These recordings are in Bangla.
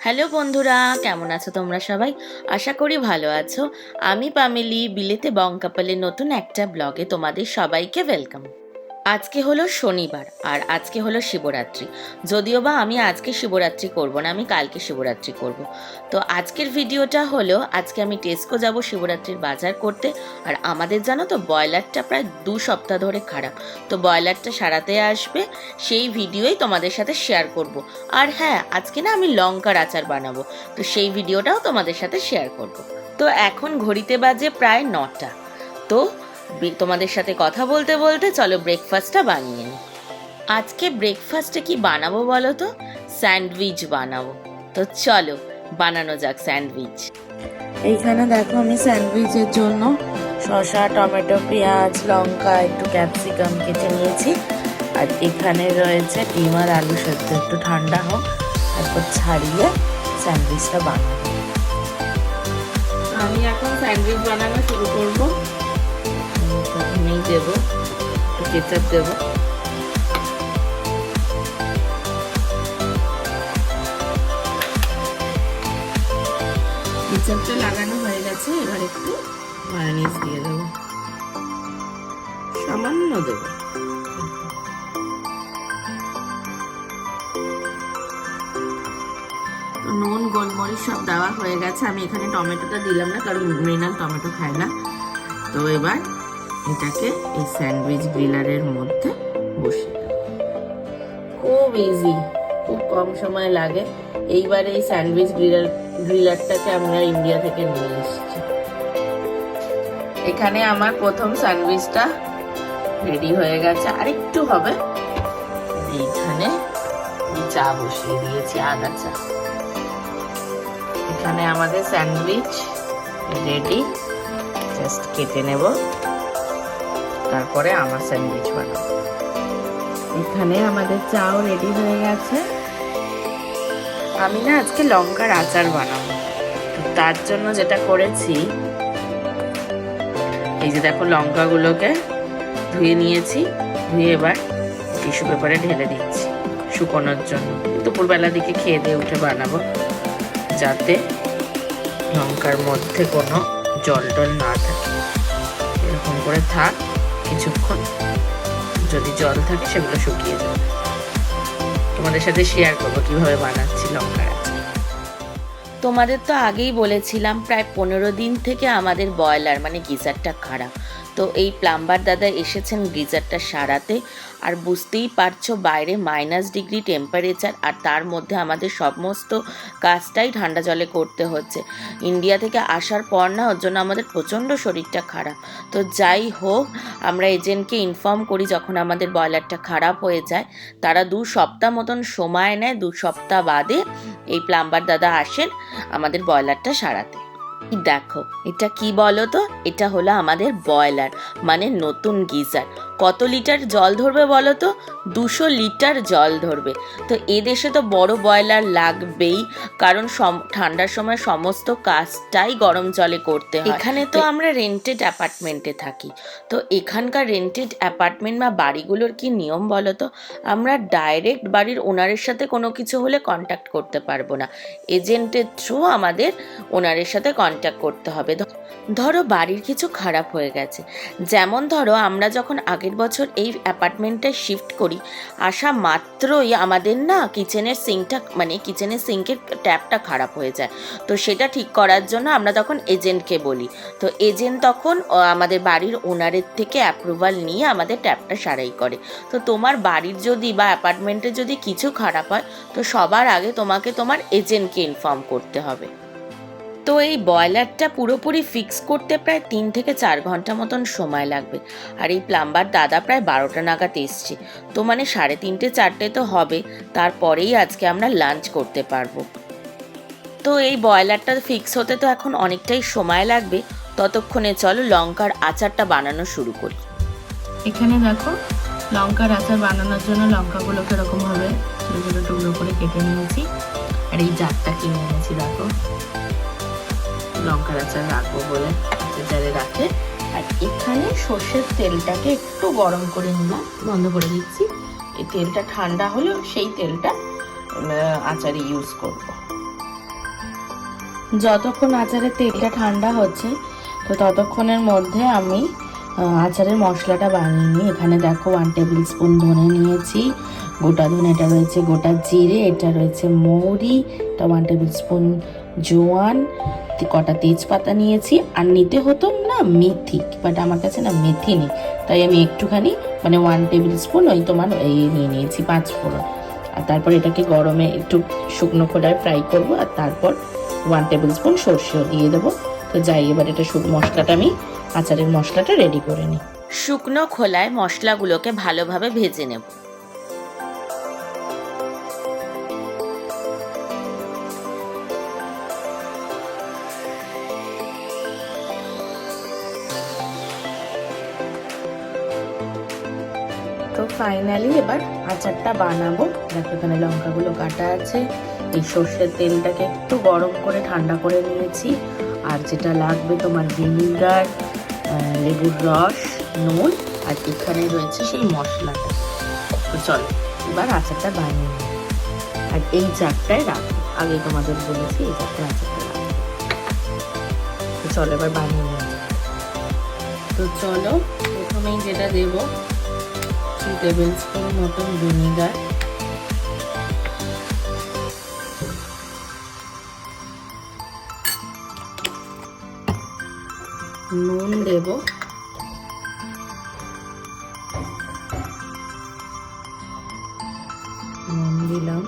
হ্যালো বন্ধুরা, কেমন আছো তোমরা সবাই? আশা করি ভালো আছো। আমি পামেলি, বিলেতে বং কাপলের নতুন একটা ব্লগে তোমাদের সবাইকে ওয়েলকাম। আজকে হলো শনিবার আর আজকে হলো শিবরাত্রি। যদিও বা আমি আজকে শিবরাত্রি করব না, আমি কালকে শিবরাত্রি করব। তো আজকের ভিডিওটা হলো, আজকে আমি টেস্কো যাব শিবরাত্রির বাজার করতে। আর আমাদের জানো তো ব্রয়লারটা প্রায় 2 সপ্তাহ ধরে খারাপ। তো ব্রয়লারটা সারাতে আসবে, সেই ভিডিওই তোমাদের সাথে শেয়ার করব। আর হ্যাঁ, আজকে না আমি লঙ্কার আচার বানাবো, তো সেই ভিডিওটাও তোমাদের সাথে শেয়ার করব। তো এখন ঘড়িতে বাজে প্রায় 9টা। তো তোমাদের সাথে কথা বলতে বলতে চলো ব্রেকফাস্টটা বানিয়ে নিই। আজকে ব্রেকফাস্টে কি বানাবো বলো তো? স্যান্ডউইচ বানাবো। তো চলো বানানো যাক স্যান্ডউইচ। এইখানে দেখো আমি স্যান্ডউইচের জন্য শসা, টমেটো, পেঁয়াজ, লঙ্কা, একটু ক্যাপসিকাম কেটে নিয়েছি। আর এখানে রয়েছে ডিম আর আলু সেদ্ধ। একটু ঠান্ডা হোক, তারপর ছাড়িয়ে স্যান্ডউইচটা বানাবো। আমি এখন স্যান্ডউইচ বানানো শুরু করবো। প্রথমেই দেবো একটু কেচাপ দেবো। কেচাপটা লাগানো হয়ে গেছে, এবার একটু মায়োনিজ দিয়ে দেবো, সামান্য দেবো। তো নুন, গোলমরিচ সব দেওয়া হয়ে গেছে। আমি এখানে টমেটোটা দিলাম না, কারণ মৃণাল টমেটো খায় না। তো এবার এটাকে এই স্যান্ডউইচ গ্রিলারের মধ্যে বসিয়ে দেব। খুব ইজি, খুব কম সময় লাগে। এইবার এই স্যান্ডউইচ গ্রিলারটাকে আমরা ইন্ডিয়া থেকে নিয়ে এসেছি। এখানে আমার প্রথম স্যান্ডউইচটা রেডি হয়ে গেছে, আর একটু হবে। এইখানে চা বসিয়ে দিয়েছি, আদা চা। এখানে আমাদের স্যান্ডউইচ রেডি, জাস্ট কেটে নেব, তারপরে আমার স্যান্ডউইচ বানাবো। এখানে আমাদের চাও রেডি হয়ে গেছে। আমি না আজকে লঙ্কার আচার বানাবো। তার জন্য যেটা করেছি, এই যে দেখো লঙ্কাগুলোকে ধুয়ে নিয়েছি। ধুয়ে এবার টিস্যু পেপারে ঢেলে দিচ্ছি শুকোনোর জন্য। দুপুরবেলা দিকে খেয়ে দিয়ে উঠে বানাবো, যাতে লঙ্কার মধ্যে কোনো জল টল না থাকে। এরকম করে থাক কিছুক্ষণ, যদি জল থাকে সেগুলো শুকিয়ে যাবে। তোমাদের সাথে শেয়ার করবো কিভাবে বানাচ্ছি লঙ্কার আচার। তোমাদের তো আগেই বলেছিলাম প্রায় 15 দিন থেকে আমাদের বয়লার মানে গিজারটা খারাপ। তো এই প্লাম্বার দাদা এসেছেন গিজারটা সারাতে। আর বুঝতেই পারছো বাইরে -ডিগ্রি টেম্পারেচার, আর তার মধ্যে আমাদের সমস্ত কাজটাই ঠান্ডা জলে করতে হচ্ছে। ইন্ডিয়া থেকে আসার পর না, ওর জন্য আমাদের প্রচণ্ড শরীরটা খারাপ। তো যাই হোক, আমরা এজেন্টকে ইনফর্ম করি যখন আমাদের বয়লারটা খারাপ হয়ে যায়। তারা 2 সপ্তাহ মতন সময় নেয়। 2 সপ্তাহ বাদে এই প্লাম্বার দাদা আসেন আমাদের বয়লারটা সারাতে। দেখো এটা কি বলো তো? এটা হলো আমাদের বয়লার মানে নতুন গিজার। কত লিটার জল ধরবে বলো তো? 200 লিটার জল ধরবে। তো এদেশে তো বড় বয়লার লাগবেই, কারণ ঠান্ডার সময় সমস্ত কাজটাই গরম জলে করতে হয়। এখানে তো আমরা রেন্টেড অ্যাপার্টমেন্টে থাকি। তো এখানকার রেন্টেড অ্যাপার্টমেন্ট বা বাড়িগুলোর কি নিয়ম বলো তো? আমরা ডাইরেক্ট বাড়ির ওনারের সাথে কোনো কিছু হলে কন্ট্যাক্ট করতে পারবো না। এজেন্টের থ্রু আমাদের ওনারের সাথে কন্ট্যাক্ট করতে হবে। ধরো বাড়ির কিছু খারাপ হয়ে গেছে, যেমন ধরো আমরা যখন আগের বছর এই অ্যাপার্টমেন্টে শিফট করি, আসা মাত্রই আমাদের না কিচেনের সিঙ্কের ট্যাপটা খারাপ হয়ে যায়। তো সেটা ঠিক করার জন্য আমরা তখন এজেন্টকে বলি। তো এজেন্ট তখন আমাদের বাড়ির ওনারের থেকে অ্যাপ্রুভাল নিয়ে আমাদের ট্যাপটা সারাই করে। তো তোমার বাড়ির যদি বা অ্যাপার্টমেন্টে যদি কিছু খারাপ হয়, তো সবার আগে তোমাকে তোমার এজেন্টকে ইনফর্ম করতে হবে। তো এই বয়লারটা পুরোপুরি ফিক্স করতে প্রায় 3 থেকে 4 ঘন্টা মতন সময় লাগবে। আর এই প্লাম্বার দাদা প্রায় 12টা নাগাদ এসছে। তো মানে 3:30 4টে তো হবে, তারপরেই আজকে আমরা লাঞ্চ করতে পারবো। তো এই বয়লারটা ফিক্স হতে তো এখন অনেকটাই সময় লাগবে। ততক্ষণে চলো লঙ্কার আচারটা বানানো শুরু করি। এখানে দেখো লঙ্কার আচার বানানোর জন্য লঙ্কাগুলোকে এরকমভাবে ছোটো ছোটো টুকরো করে কেটে নিয়েছি। আর এই জারটা কিনে নিয়েছি, দেখো লঙ্কার আচার রাখবো বলে জারে রাখে। আর এখানে সর্ষের তেলটাকে একটু গরম করে নিলাম, বন্ধ করে দিচ্ছি। এই তেলটা ঠান্ডা হলেও সেই তেলটা আচারে ইউজ করব। যতক্ষণ আচারের তেলটা ঠান্ডা হচ্ছে তো ততক্ষণের মধ্যে আমি আচারের মশলাটা বানিয়ে নিই। এখানে দেখো 1 টেবিল স্পুন ধনে নিয়েছি, গোটা ধনে, এটা রয়েছে গোটা জিরে, এটা রয়েছে মৌরি, এটা 1 টেবিল স্পুন জোয়ান, কটা তেজপাতা নিয়েছি। আর নিতে হতো না মেথি, বাট আমার কাছে না মেথি নেই, তাই আমি একটুখানি মানে 1 টেবিল স্পুন ওই তোমার এই নিয়ে নিয়েছি 5 ফোড়ন। আর তারপর এটাকে গরমে একটু শুকনো খোলায় ফ্রাই করব। আর তারপর 1 টেবিল স্পুন সর্ষেও দিয়ে দেবো। তো যাই, এবার এটা মশলাটা আমি আচারের মশলাটা রেডি করে নিই। শুকনো খোলায় মশলাগুলোকে ভালোভাবে ভেজে নেব। তো ফাইনালি এবার আচারটা বানাবো। দেখো এখানে লঙ্কাগুলো কাটা আছে। এই সর্ষের তেলটাকে একটু গরম করে ঠান্ডা করে নিয়েছি। আর যেটা লাগবে তোমার ভিনিগার, লেবুর রস, নুন, আর এখানে রয়েছে সেই মশলাটা। তো চলো এবার আচারটা বানিয়ে নিই। আর এই চারটায় রাখবো, আগে তোমাদের বলেছি এই চারটায় আচারটা রাখবো। তো চলো এবার বানিয়ে নিই। তো চলো প্রথমেই যেটা দেবো 2 টেবিল স্পুন মতন ভিনিগার, নুন দেব, নুন দিলাম,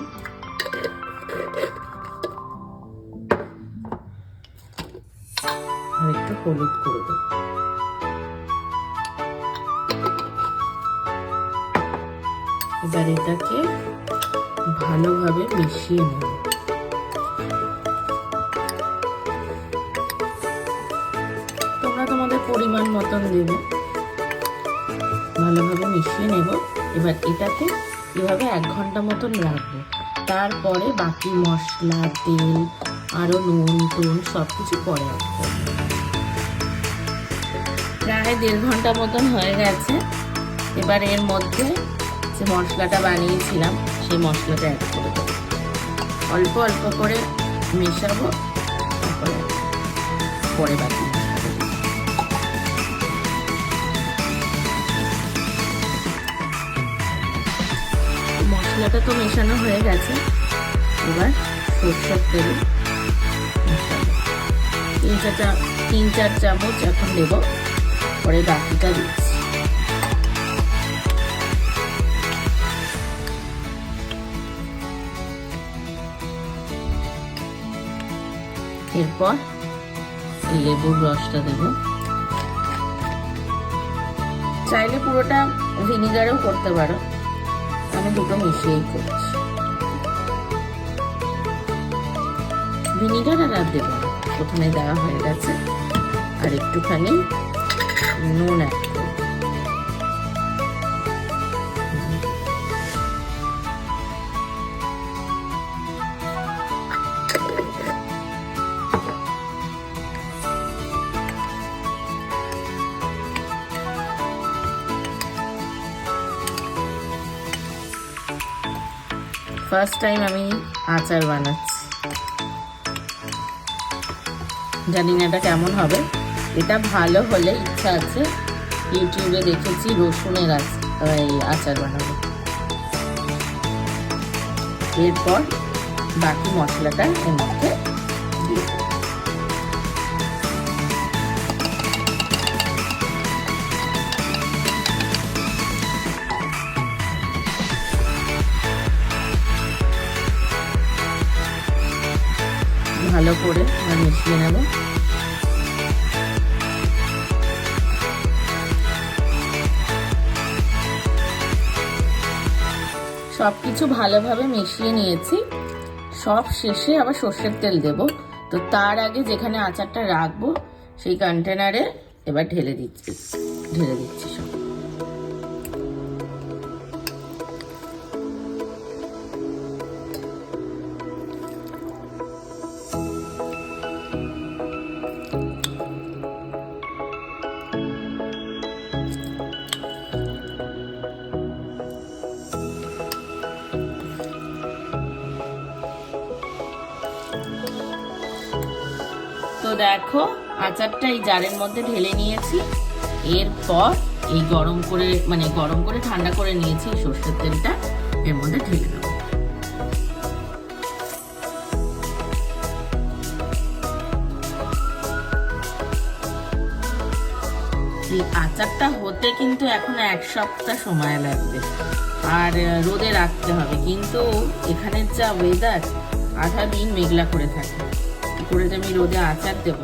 আর একটু হলুদ করে দেব। এবার এটাকে ভালোভাবে মিশিয়ে নেব। তোমরা তোমাদের পরিমাণ মতন দেবে। ভালোভাবে মিশিয়ে নেব। এবার এটাকে এভাবে 1 ঘন্টা মতন রাখবো। তারপরে বাকি মশলা, তেল, আরো নুন টুন সব কিছু পরে রাখবো। প্রায় 1.5 ঘন্টা মতন হয়ে গেছে। এবার এর মধ্যে যে মশলাটা বানিয়েছিলাম সেই মশলাটা অ্যাড করে দেবো। অল্প অল্প করে মেশাবো, তারপরে পরে বাকি মশলাটা তো মেশানো হয়ে গেছে। এবার সরষের তেল মেশাবো 3-4 চামচ এখন দেবো, পরে বাকিটা দিচ্ছি। এরপর লেবুর রসটা দেব। চাইলে পুরোটা ভিনিগারেও করতে পারো, আমি দুটো মিশিয়েই করছি। ভিনিগার আর দেব না, প্রথমে দেওয়া হয়ে গেছে। আর একটুখানি নুন অ্যাড করব। ফার্স্ট টাইম আমি আচার বানাচ্ছি, জানি না এটা কেমন হবে। এটা ভালো হলে ইচ্ছা আছে, ইউটিউবে দেখেছি রসুনের আচার বানাবো। এরপর বাকি মশলাটা এর মধ্যে দিয়ে দেব। ভালো করে মিশিয়ে নেব। সবকিছু ভালোভাবে মিশিয়ে নিয়েছি। সব শেষে আবার সর্ষের তেল দেব। তো তার আগে যেখানে আচারটা রাখবো সেই কন্টেনারে এবার ঢেলে দিচ্ছি সব। তো দেখো আচারটা এই জারের মধ্যে ঢেলে নিয়েছি। এরপর এই গরম করে ঠান্ডা করে নিয়েছি সর্ষের তেলটা এর মধ্যে ঢেলে দেবো। এই আচারটা হতে কিন্তু এখন 1 সপ্তাহ সময় লাগবে, আর রোদে রাখতে হবে। কিন্তু এখানের যা ওয়েদার, আধা দিন মেঘলা করে থাকে, কি করে যে আমি রোদে আচার দেবো।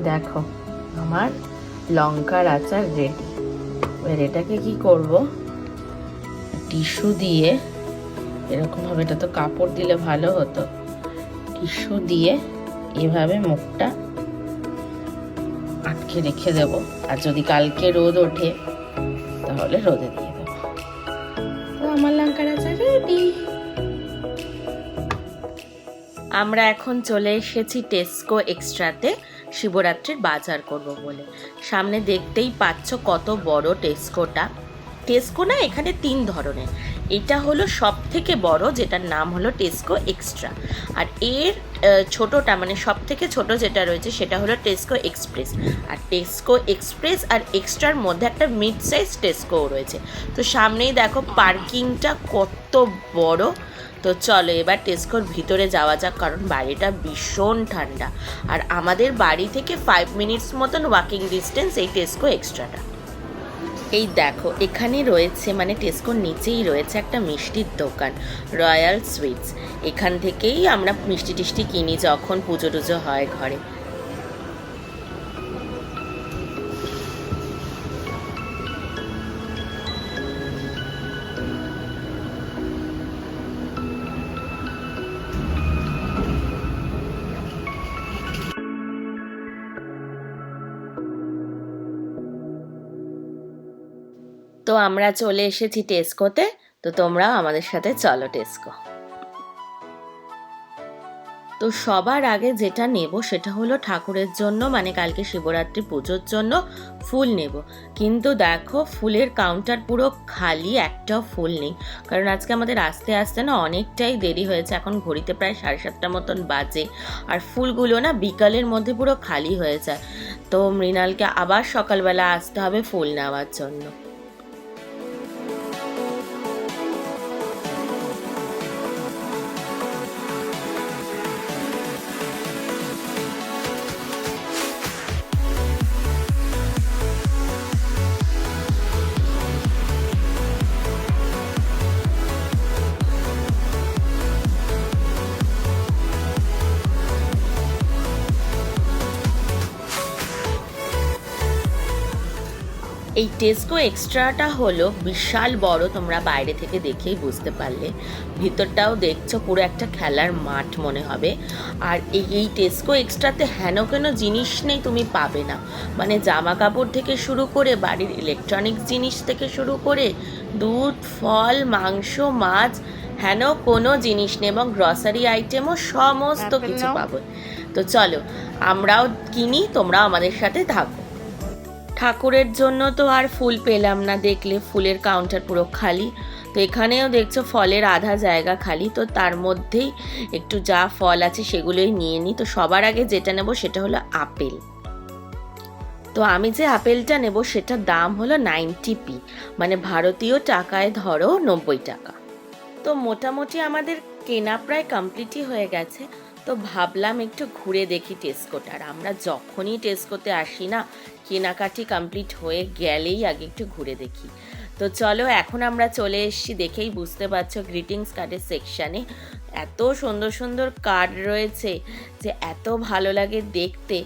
দেখো আমার লঙ্কার আচার রেডি। এবার এটাকে কি করব, টিস্যু দিয়ে এরকম ভাবে, এটা তো কাপড় দিলে ভালো হতো, টিস্যু দিয়ে এভাবে মুখটা আটকে রেখে দেব। আর যদি কালকে রোদ ওঠে তাহলে রোদে দিয়ে দেবো। তো আমার লঙ্কার আচার রেডি। আমরা এখন চলে এসেছি টেস্কো এক্সট্রাতে শিবরাত্রির বাজার করব বলে। সামনে দেখতেই পাচ্ছ কত বড় টেস্কোটা। টেস্কো না এখানে 3 ধরনের। এটা হলো সব থেকে বড়, যেটার নাম হলো টেস্কো এক্সট্রা। আর এর ছোটটা মানে সব থেকে ছোট যেটা রয়েছে সেটা হলো টেস্কো এক্সপ্রেস। আর টেস্কো এক্সপ্রেস আর এক্সট্রার মধ্যে একটা মিড সাইজ টেস্কোও রয়েছে। তো সামনেই দেখো পার্কিংটা কত বড়। তো চলো এবার টেস্কোর ভিতরে যাওয়া যাক, কারণ বাড়িটা ভীষণ ঠান্ডা। আর আমাদের বাড়ি থেকে 5 মিনিটস মতন ওয়াকিং ডিস্টেন্স এই টেস্কো এক্সট্রাটা। এই দেখো এখানে রয়েছে, মানে টেস্কোর নিচেই রয়েছে একটা মিষ্টির দোকান, রয়্যাল সুইটস। এখান থেকেই আমরা মিষ্টি টিষ্টি কিনি যখন পুজো টুজো হয় ঘরে। তো আমরা চলে এসেছি টেস্কোতে। তো তোমরাও আমাদের সাথে চলো টেস্কো। তো সবার আগে যেটা নেব সেটা হলো ঠাকুরের জন্য, মানে কালকে শিবরাত্রি পুজোর জন্য ফুল নেব। কিন্তু দেখো ফুলের কাউন্টার পুরো খালি, একটাও ফুল নেই। কারণ আজকে আমাদের আস্তে আস্তে না অনেকটাই দেরি হয়েছে, এখন ঘড়িতে প্রায় 7:30 মতন বাজে। আর ফুলগুলো না বিকালের মধ্যে পুরো খালি হয়ে যায়। তো মৃণালকে আবার সকালবেলা আসতে হবে ফুল নেওয়ার জন্য। এই টেস্কো এক্সট্রাটা হলো বিশাল বড়, তোমরা বাইরে থেকে দেখেই বুঝতে পারলে। ভিতরটাও দেখছো পুরো একটা খেলার মাঠ মনে হবে। আর এই টেস্কো এক্সট্রাতে হেন কেন জিনিস নেই তুমি পাবে না, মানে জামা কাপড় থেকে শুরু করে বাড়ির ইলেকট্রনিক্স জিনিস থেকে শুরু করে দুধ, ফল, মাংস, মাছ, হেন কোনো জিনিস নেই, এবং গ্রসারি আইটেমও সমস্ত কিছু পাবো। তো চলো আমরাও কিনি, তোমরাও আমাদের সাথে থাকো। ঠাকুরের জন্য তো আর ফুল পেলাম না, দেখলে ফুলের কাউন্টার পুরো খালি। তো এখানেও দেখছো ফলের আধা জায়গা খালি। তো তার মধ্যেই একটু যা ফল আছে সেগুলোই নিয়ে নিই। তো সবার আগে যেটা নেব সেটা হলো আপেল। তো আমি যে আপেলটা নেব সেটার দাম হলো 90p, মানে ভারতীয় টাকায় ধরো 90 টাকা। তো মোটামুটি আমাদের কেনা প্রায় কমপ্লিটই হয়ে গেছে। তো ভাবলাম একটু ঘুরে দেখি টেস্কোটার। আমরা যখনই টেস্কোতে আসি না, কেনাকাটি কমপ্লিট হয়ে গেলেই আগে একটু ঘুরে দেখি। তো চলো এখন আমরা চলে এসেছি, দেখেই বুঝতে পারছো গ্রিটিংস কার্ডের সেকশানে। এত সুন্দর সুন্দর কার্ড রয়েছে যে এত ভালো লাগে দেখতে।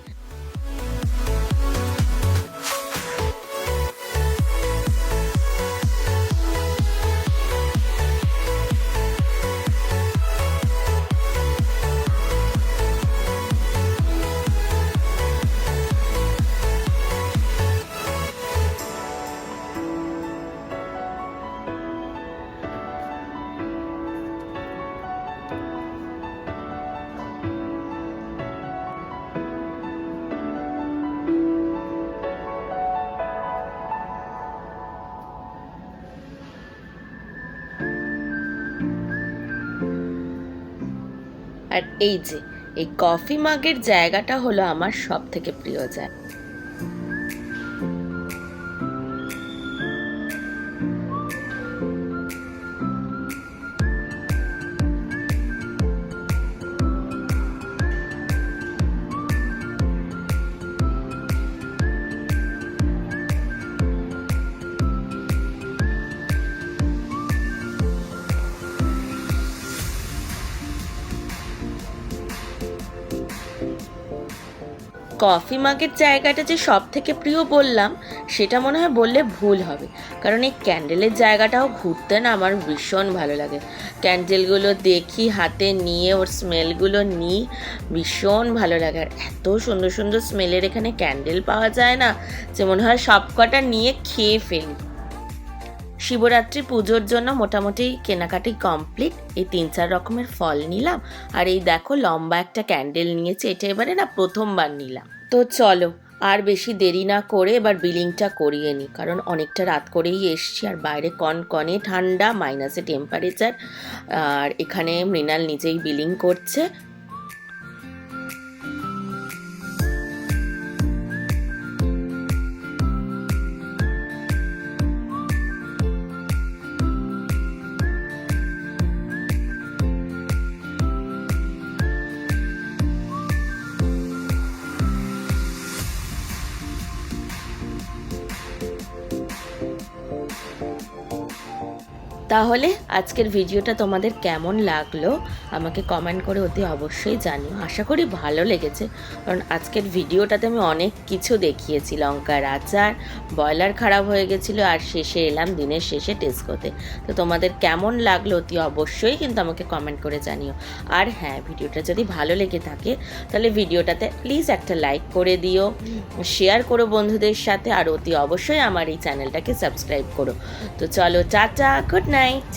আর এই যে এই কফি মাগের জায়গাটা হলো আমার সব থেকে প্রিয় জায়গা। কফি মাগের জায়গাটা যে সব থেকে প্রিয় বললাম সেটা মনে হয় বললে ভুল হবে, কারণ এই ক্যান্ডেলের জায়গাটাও ঘুরতে না আমার ভীষণ ভালো লাগে। ক্যান্ডেলগুলো দেখি হাতে নিয়ে, ওর স্মেলগুলো নিই, ভীষণ ভালো লাগে। আর এত সুন্দর সুন্দর স্মেলের এখানে ক্যান্ডেল পাওয়া যায় না যে মনে হয় সব কটা নিয়ে খেয়ে ফেলি। শিবরাত্রি পুজোর জন্য মোটামুটি কেনাকাটি কমপ্লিট। এই 3-4 রকমের ফল নিলাম, আর এই দেখো লম্বা একটা ক্যান্ডেল নিয়েছি, এটা এবারে না প্রথমবার নিলাম। তো চলো আর বেশি দেরি না করে এবার বিলিংটা করিয়ে নিই, কারণ অনেকটা রাত করেই এসছি আর বাইরে কনকনে ঠান্ডা, মাইনাসে টেম্পারেচার। আর এখানে মৃণাল নিজেই বিলিং করছে। তাহলে আজকের ভিডিওটা তোমাদের কেমন লাগলো আমাকে কমেন্ট করে অতি অবশ্যই জানিও। আশা করি ভালো লেগেছে, কারণ আজকের ভিডিওটাতে আমি অনেক কিছু দেখিয়েছি। লঙ্কার আচার, ব্রয়লার খারাপ হয়ে গেছিলো, আর শেষে এলাম দিনের শেষে টেস্কোতে। তো তোমাদের কেমন লাগলো অতি অবশ্যই কিন্তু আমাকে কমেন্ট করে জানিও। আর হ্যাঁ, ভিডিওটা যদি ভালো লেগে থাকে তাহলে ভিডিওটাতে প্লিজ একটা লাইক করে দিও, শেয়ার করো বন্ধুদের সাথে, আর অতি অবশ্যই আমার এই চ্যানেলটাকে সাবস্ক্রাইব করো। তো চলো, টাটা, গুড নাইট।